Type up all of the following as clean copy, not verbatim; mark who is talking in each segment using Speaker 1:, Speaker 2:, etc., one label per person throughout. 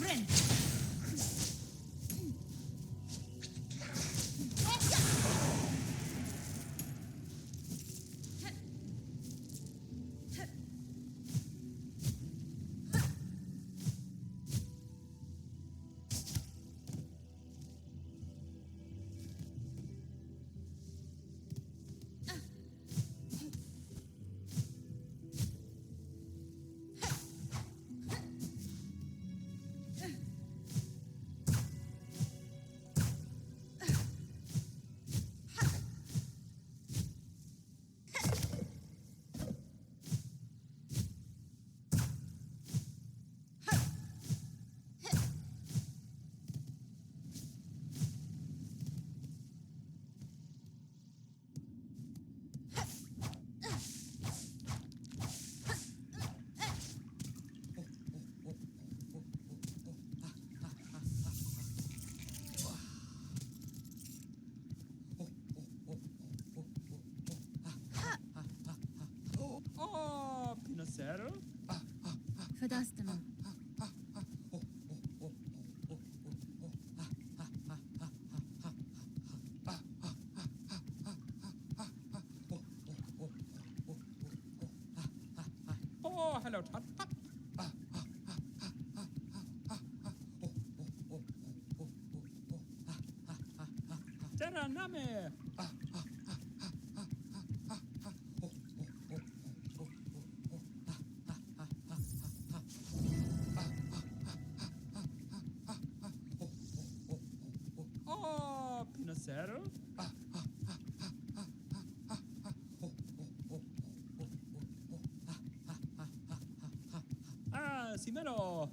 Speaker 1: friend.
Speaker 2: Pinocero?
Speaker 3: Verdastemo.
Speaker 2: Oh, hello, Tot. Terra name. Oh, Pinocero? Ah, Simero.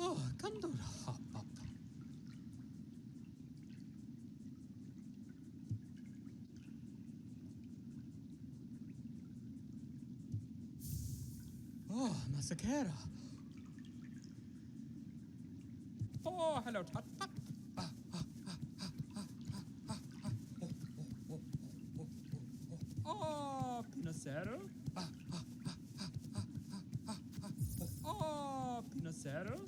Speaker 2: Oh, Kandora. Oh, Masakera. Oh, hello, Tot. Oh, Pinocero? Oh, Pinocero?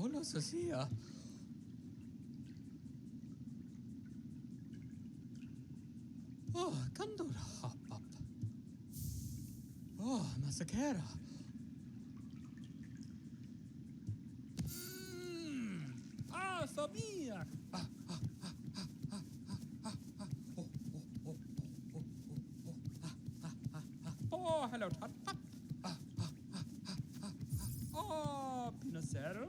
Speaker 2: no se hacía. Oh, Kandura hop up. Oh, Masakera. Ah, sabía. Oh, hello, Tut. Oh, Pinocero.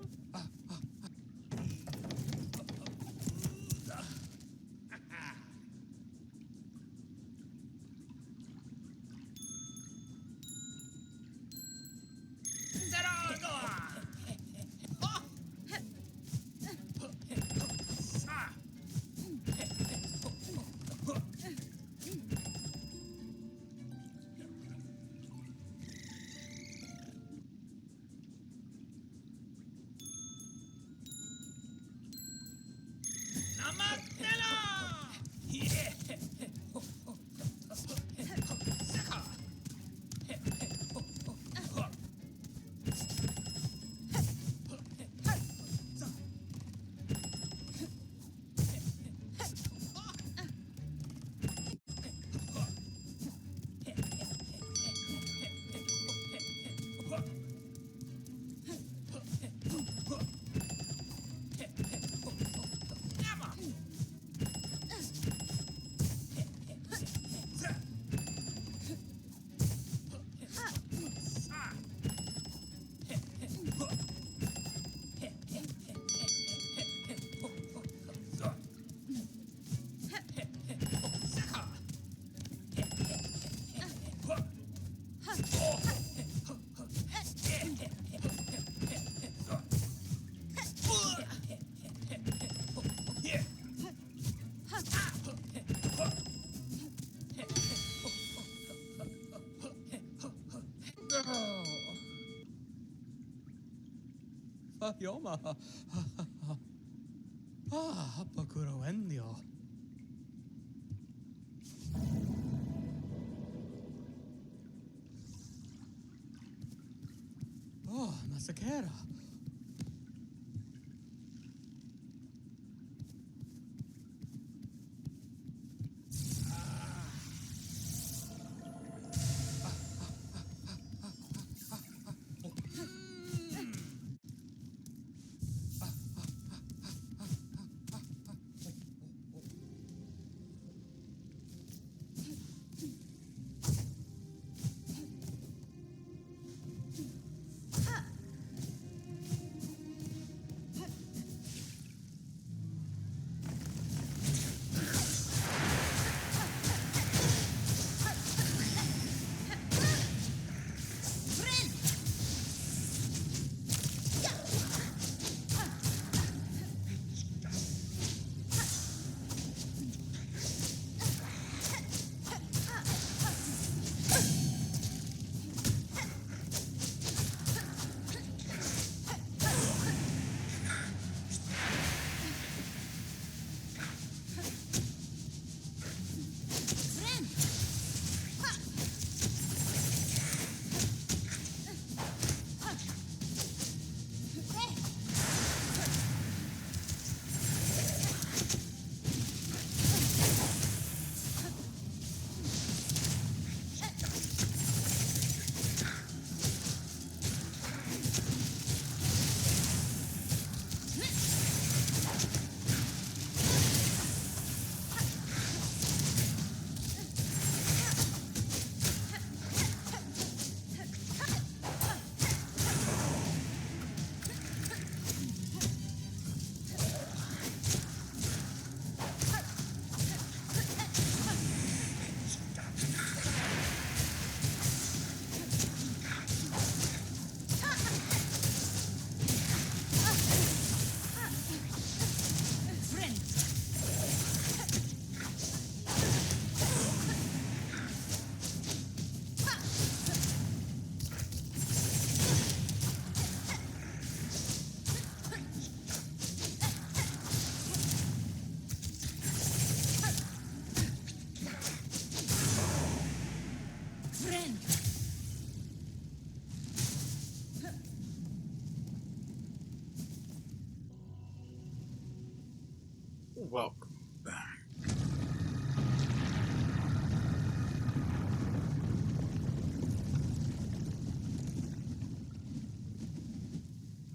Speaker 2: Yoma. Ah, Pakuro Endio. Oh, Masakera.
Speaker 1: Welcome back.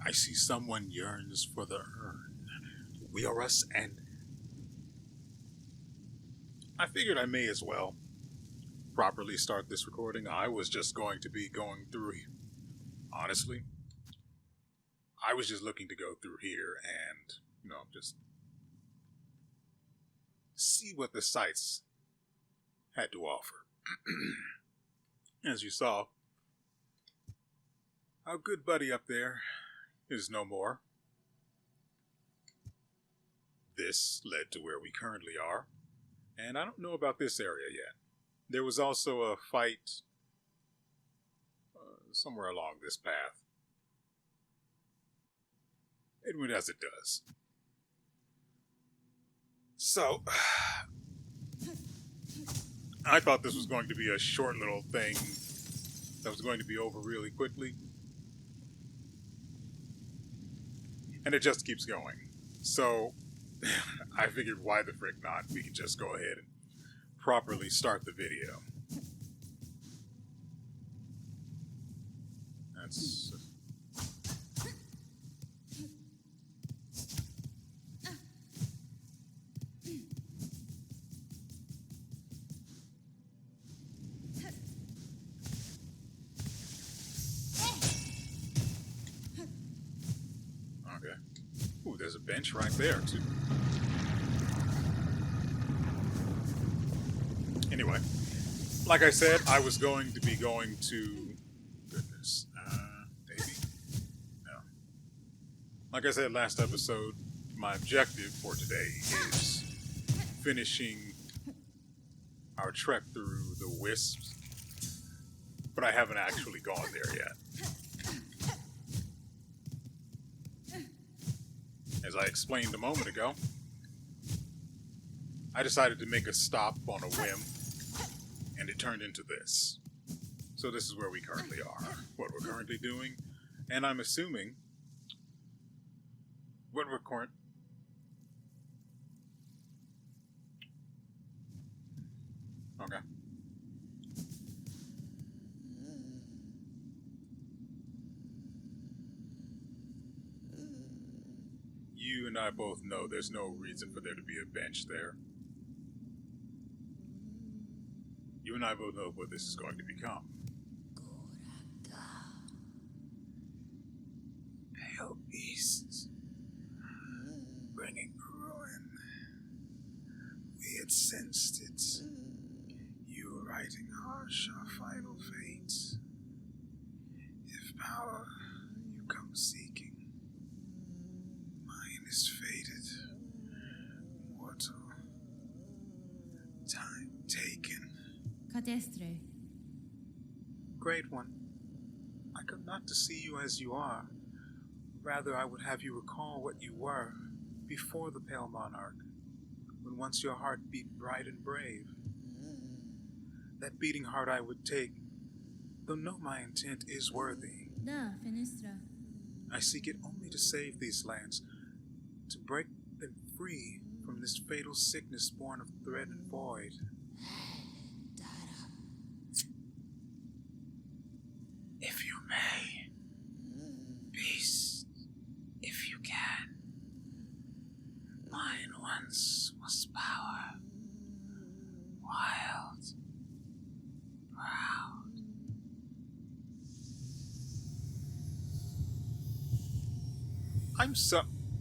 Speaker 1: I see someone yearns for the urn. WeArEuS, and I figured I may as well properly start this recording. I was just going to be going through here. Honestly, I was just looking to go through here and, just see what the sites had to offer. As you saw, our good buddy up there is no more. This led to where we currently are, and I don't know about this area yet. There was also a fight somewhere along this path. It went as it does. So, I thought this was going to be a short little thing that was going to be over really quickly. And it just keeps going. So, I figured why the frick not? We can just go ahead and properly start the video. That's... Okay. Ooh, there's a bench right there, too. Anyway, like I said, I was going to be going to... Goodness. Maybe? No. Like I said last episode, my objective for today is finishing our trek through the wisps, but I haven't actually gone there yet. As I explained a moment ago, I decided to make a stop on a whim, and it turned into this. So this is where we currently are, what we're currently doing, and I'm assuming what we're Okay. You and I both know there's no reason for there to be a bench there. You and I both know what this is going to become. Pale beasts, bringing ruin. We had sensed it. You were writing harsh our final fate. If power you come seeking, mine is fated. Mortal, time taken.
Speaker 3: Cadestre.
Speaker 1: Great one. I come not to see you as you are. Rather, I would have you recall what you were before the Pale Monarch, when once your heart beat bright and brave. That beating heart I would take, though know my intent is worthy.
Speaker 3: Da, Fenestra.
Speaker 1: I seek it only to save these lands, to break them free from this fatal sickness born of thread and void. If you may, beast, if you can. Mine once was power, wild, proud.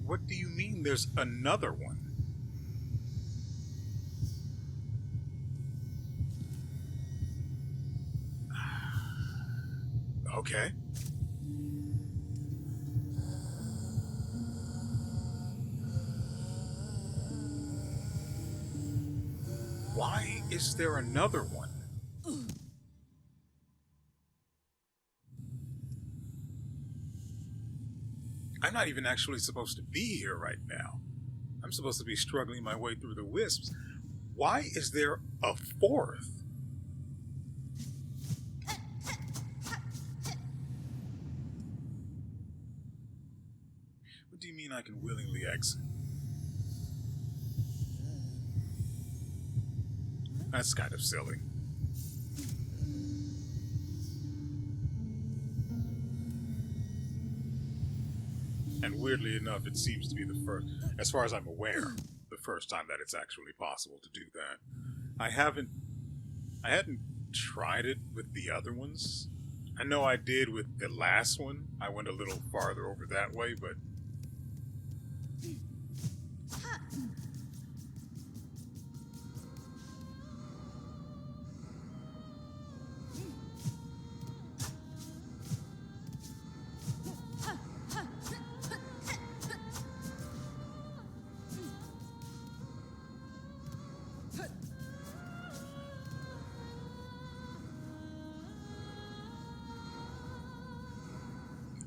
Speaker 1: What do you mean there's another one? Okay. Why is there another one? I'm not even actually supposed to be here right now. I'm supposed to be struggling my way through the wisps. Why is there a fourth? What do you mean I can willingly exit? That's kind of silly. And weirdly enough, it seems to be the first, as far as I'm aware, the first time that it's actually possible to do that. I hadn't tried it with the other ones. I know I did with the last one. I went a little farther over that way, but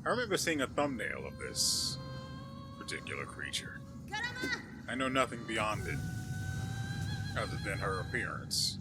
Speaker 1: I remember seeing a thumbnail of this particular creature. I know nothing beyond it, other than her appearance.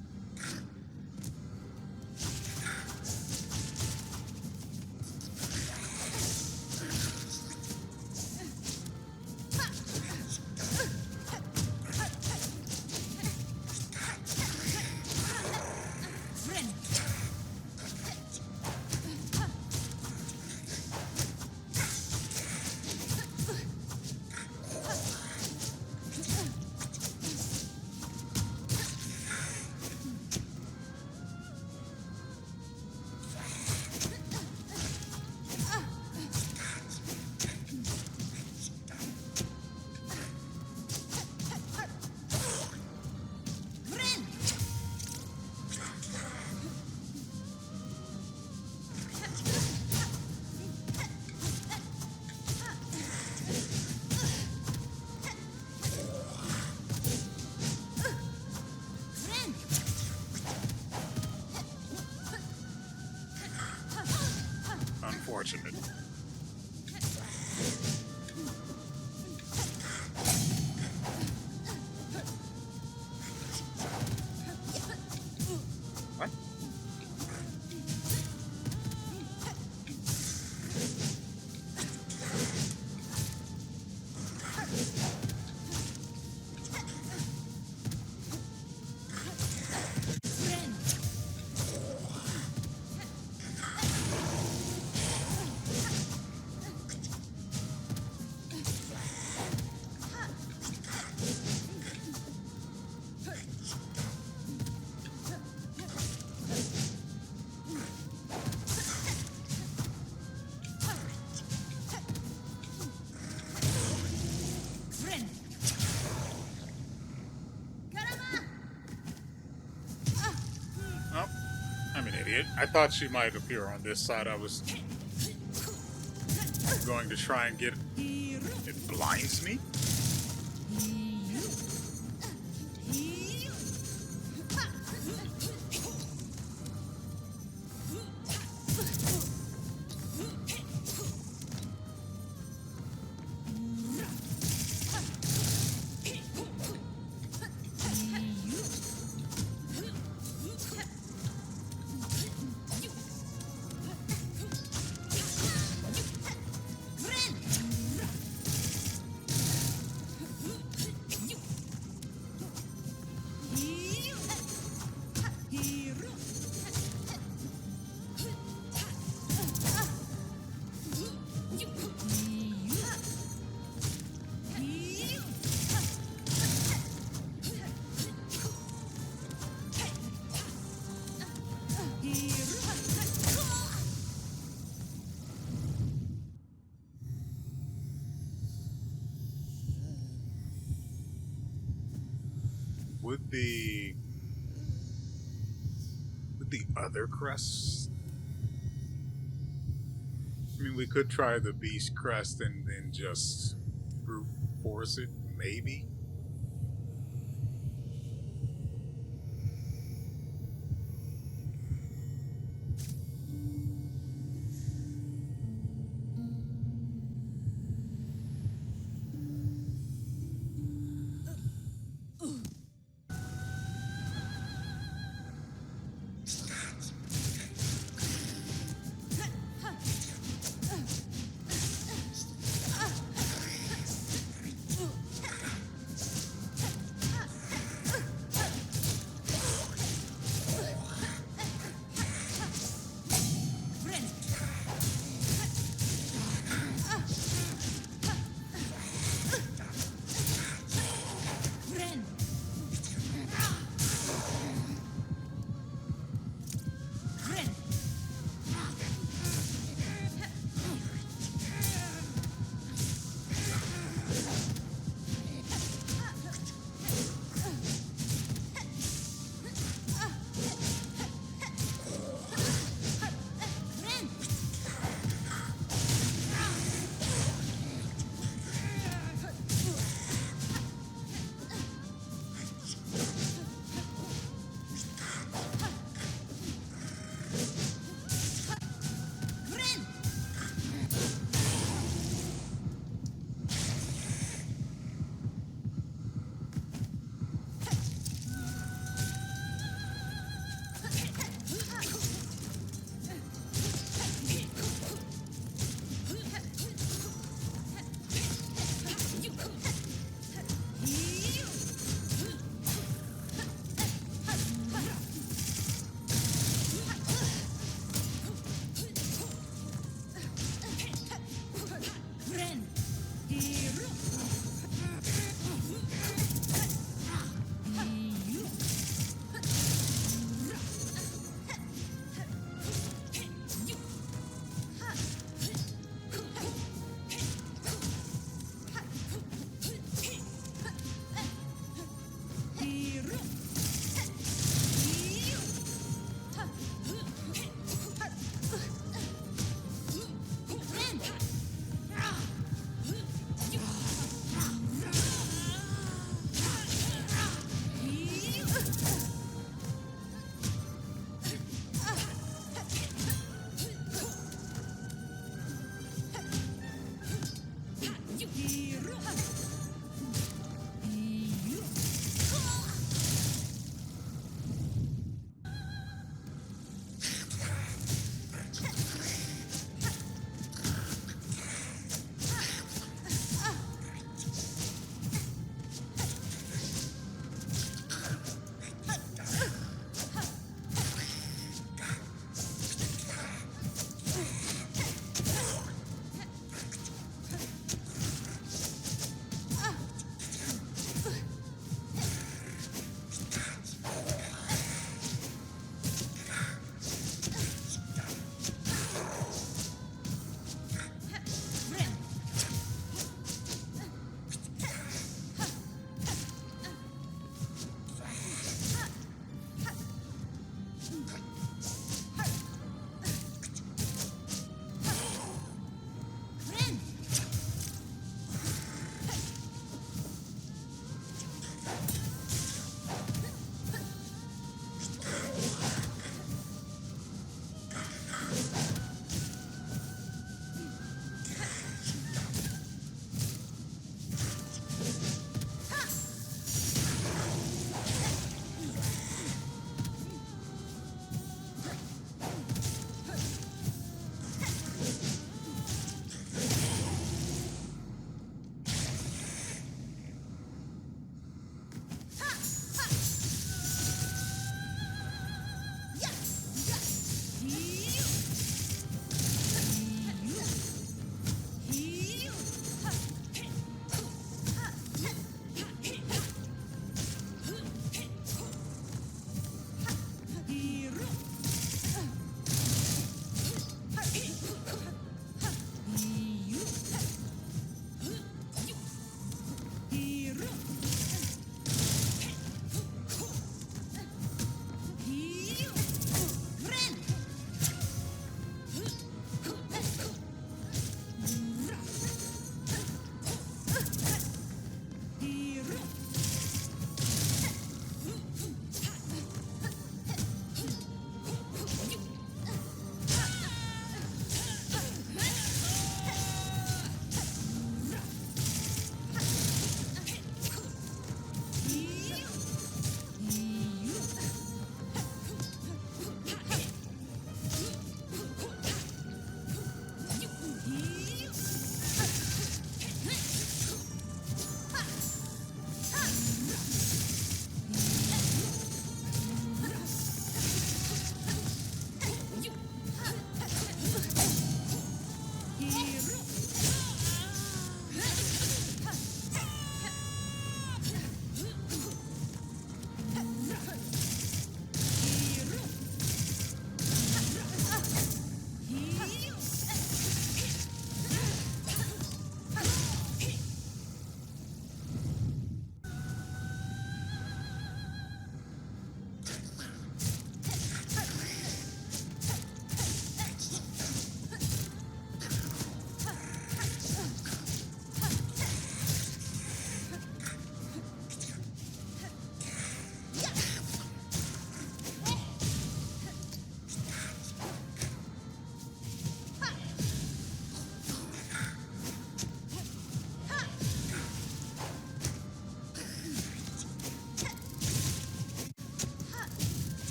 Speaker 1: Unfortunate. What? Oh, I'm an idiot. I thought she might appear on this side. I was going to try and get it. It blinds me? With the other crests, I mean, we could try the Beast Crest and then just brute force it, maybe.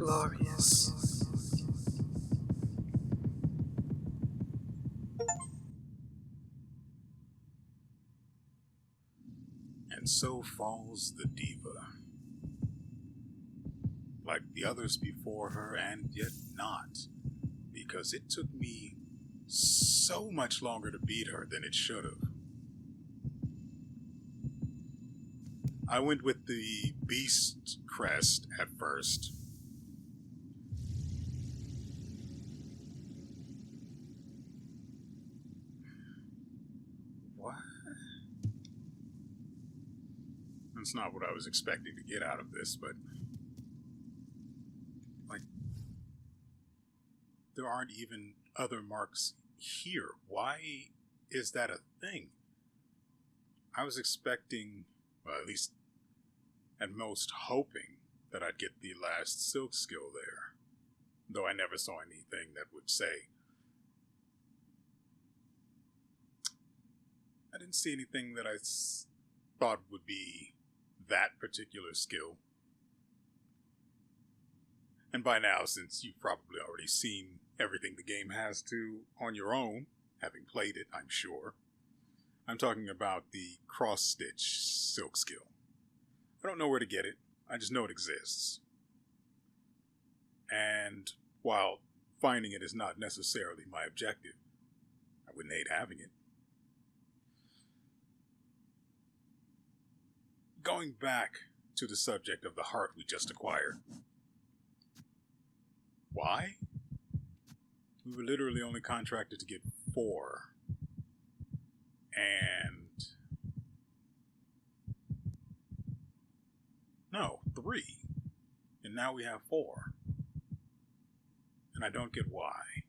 Speaker 4: glorious.
Speaker 1: And so falls the diva. Like the others before her, and yet not. Because it took me so much longer to beat her than it should have. I went with the Beast Crest at first. What? That's not what I was expecting to get out of this, but... like... there aren't even other marks here. Why is that a thing? I was expecting, well, at least at most hoping, that I'd get the last silk skill there. Though I never saw anything that would say. I didn't see anything that I thought would be that particular skill. And by now, since you've probably already seen everything the game has to on your own, having played it, I'm sure, I'm talking about the cross-stitch silk skill. I don't know where to get it, I just know it exists. And while finding it is not necessarily my objective, I wouldn't hate having it. Going back to the subject of the heart we just acquired. Why? We were literally only contracted to get 4. And... no, 3. And now we have 4. And I don't get why.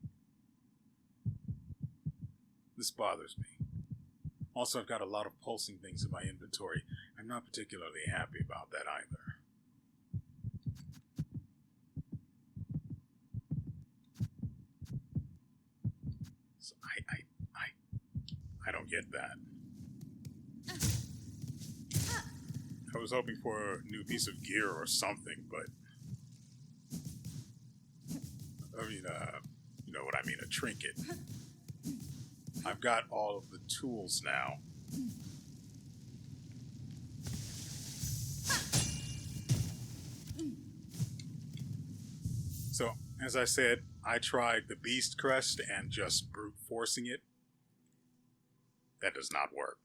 Speaker 1: This bothers me. Also, I've got a lot of pulsing things in my inventory. I'm not particularly happy about that either. So I don't get that. I was hoping for a new piece of gear or something, but... I mean, you know what I mean, a trinket. I've got all of the tools now. So, as I said, I tried the Beast Crest and just brute forcing it. That does not work.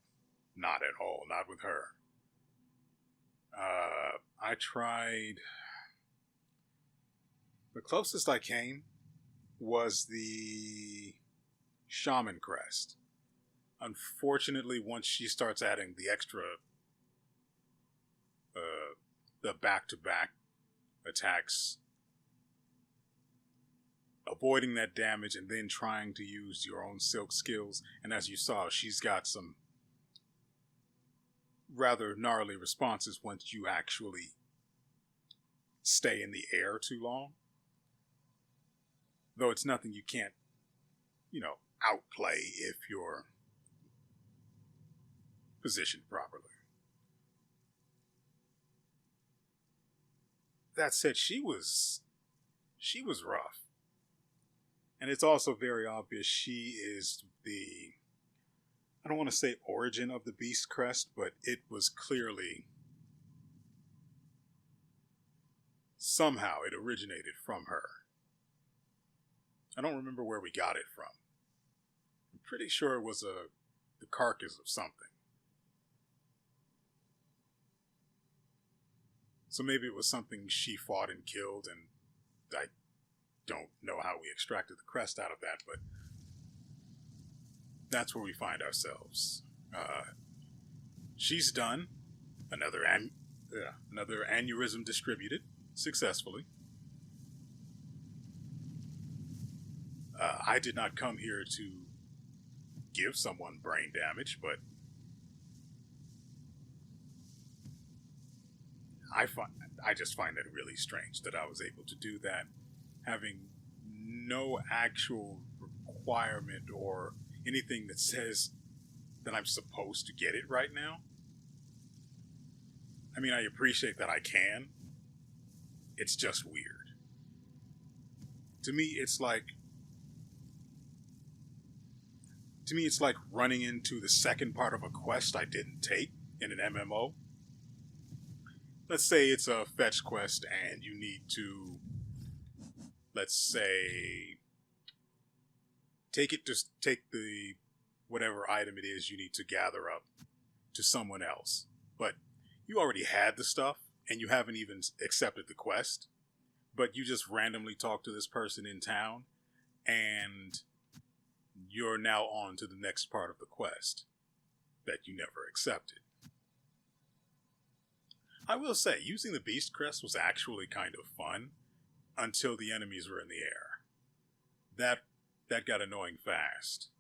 Speaker 1: Not at all. Not with her. I tried... the closest I came was the Shaman Crest. Unfortunately, once she starts adding the extra... the back-to-back attacks, avoiding that damage and then trying to use your own silk skills, and as you saw, she's got some rather gnarly responses once you actually stay in the air too long. Though it's nothing you can't, outplay if you're positioned properly. That said, she was rough. And it's also very obvious she is the, I don't want to say origin of the Beast Crest, but it was clearly, somehow it originated from her. I don't remember where we got it from. I'm pretty sure it was the carcass of something. So maybe it was something she fought and killed, and I don't know how we extracted the crest out of that, but that's where we find ourselves. She's done. Another aneurism distributed successfully. I did not come here to give someone brain damage, but I just find that really strange that I was able to do that, having no actual requirement or anything that says that I'm supposed to get it right now. I mean, I appreciate that I can. It's just weird. To me, it's like running into the second part of a quest I didn't take in an MMO. Let's say it's a fetch quest and you need to, let's say, take the whatever item it is you need to gather up to someone else. But you already had the stuff and you haven't even accepted the quest. But you just randomly talk to this person in town and you're now on to the next part of the quest that you never accepted. I will say, using the Beast Crest was actually kind of fun until the enemies were in the air. That got annoying fast.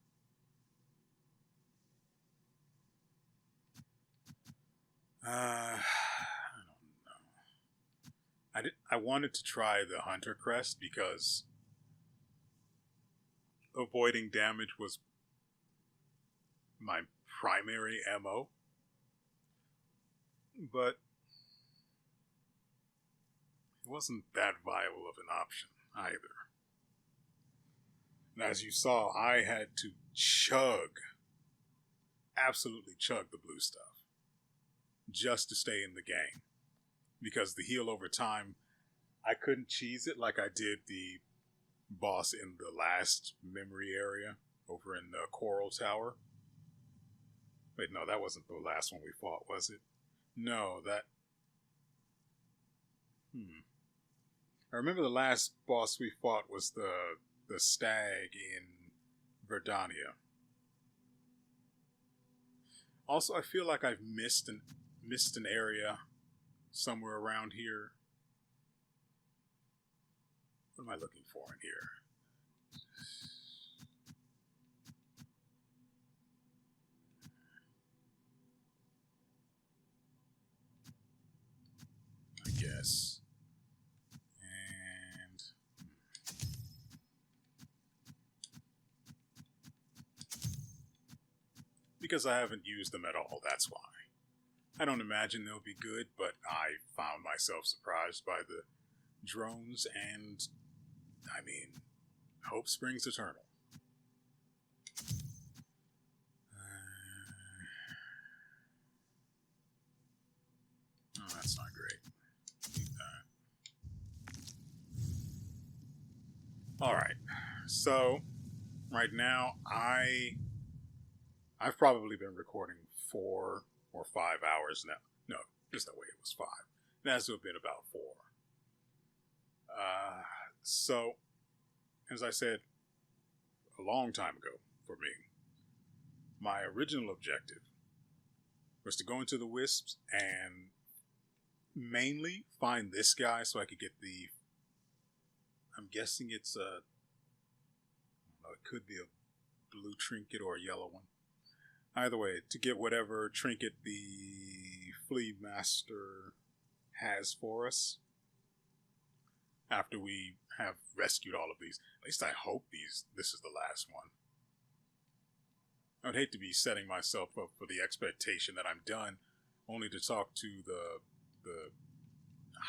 Speaker 1: I don't know. I wanted to try the Hunter Crest because avoiding damage was my primary MO. But it wasn't that viable of an option either. And as you saw, I had to absolutely chug the blue stuff just to stay in the game. Because the heal over time, I couldn't cheese it like I did the boss in the last memory area over in the Coral Tower. Wait, no, that wasn't the last one we fought, was it? No, that... I remember the last boss we fought was the stag in Verdania. Also, I feel like I've missed an area somewhere around here. What am I looking for in here? I guess. And because I haven't used them at all, that's why. I don't imagine they'll be good, but I found myself surprised by the drones, and I mean, hope springs eternal. Oh, that's not great. Leave that. Alright, so right now I've probably been recording 4 or 5 hours now. No, there's no way it was 5. It has to have been about 4. So, as I said a long time ago for me, my original objective was to go into the Wisps and mainly find this guy so I could get the... I'm guessing it's a... I don't know, it could be a blue trinket or a yellow one. Either way, to get whatever trinket the Flea Master has for us after we have rescued all of these. At least I hope this is the last one. I would hate to be setting myself up for the expectation that I'm done, only to talk to the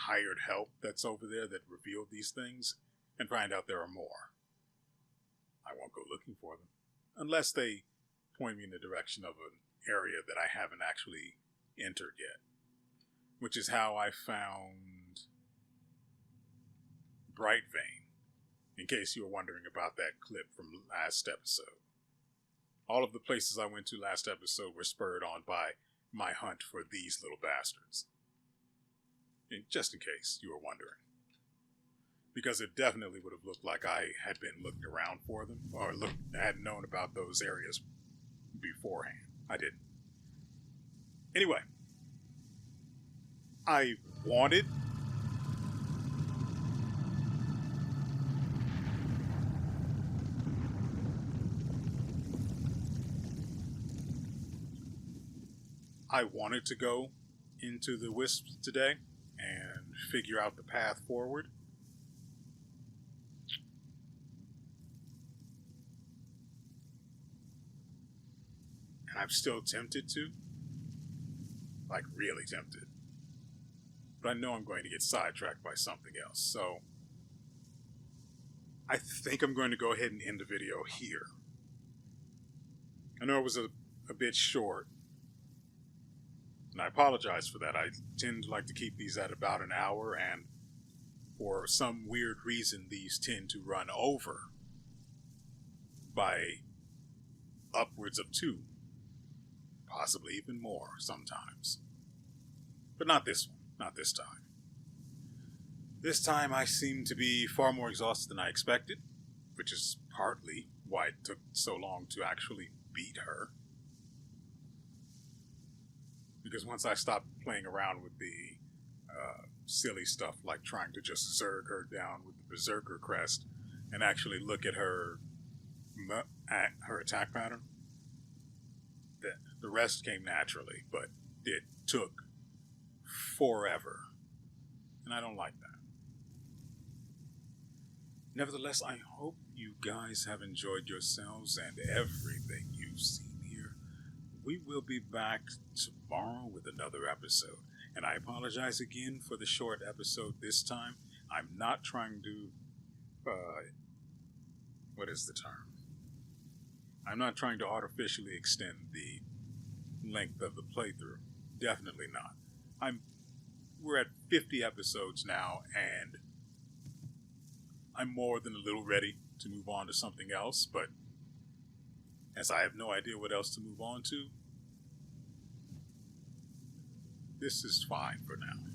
Speaker 1: hired help that's over there that revealed these things and find out there are more. I won't go looking for them. Unless they point me in the direction of an area that I haven't actually entered yet. Which is how I found Bright Vein, in case you were wondering about that clip from last episode. All of the places I went to last episode were spurred on by my hunt for these little bastards. And just in case you were wondering. Because it definitely would have looked like I had been looking around for them, or had known about those areas beforehand. I didn't. Anyway, I wanted to go into the Wisps today and figure out the path forward. And I'm still tempted to. Like, really tempted. But I know I'm going to get sidetracked by something else, so I think I'm going to go ahead and end the video here. I know it was a bit short, and I apologize for that. I tend to like to keep these at about an hour, and for some weird reason, these tend to run over by upwards of 2, possibly even more sometimes. But not this one, not this time. This time I seem to be far more exhausted than I expected, which is partly why it took so long to actually beat her. Because once I stopped playing around with the silly stuff like trying to just zerg her down with the Berserker Crest and actually look at her attack pattern, the rest came naturally, but it took forever. And I don't like that. Nevertheless, I hope you guys have enjoyed yourselves and everything you've seen here. We will be back tomorrow with another episode. And I apologize again for the short episode this time. I'm not trying to... what is the term? I'm not trying to artificially extend the length of the playthrough. Definitely not. We're at 50 episodes now, and I'm more than a little ready to move on to something else, but as I have no idea what else to move on to, this is fine for now.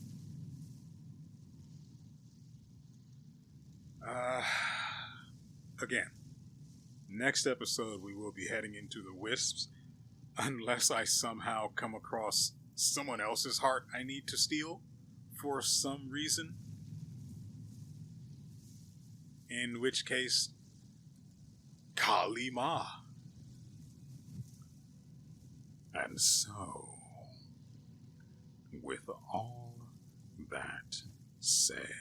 Speaker 1: Again, next episode we will be heading into the Wisps, unless I somehow come across someone else's heart I need to steal for some reason. In which case, Kali Ma. And so, with all that said,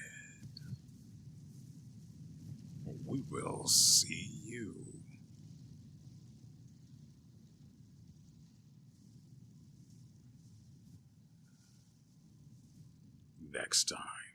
Speaker 1: we will see you next time.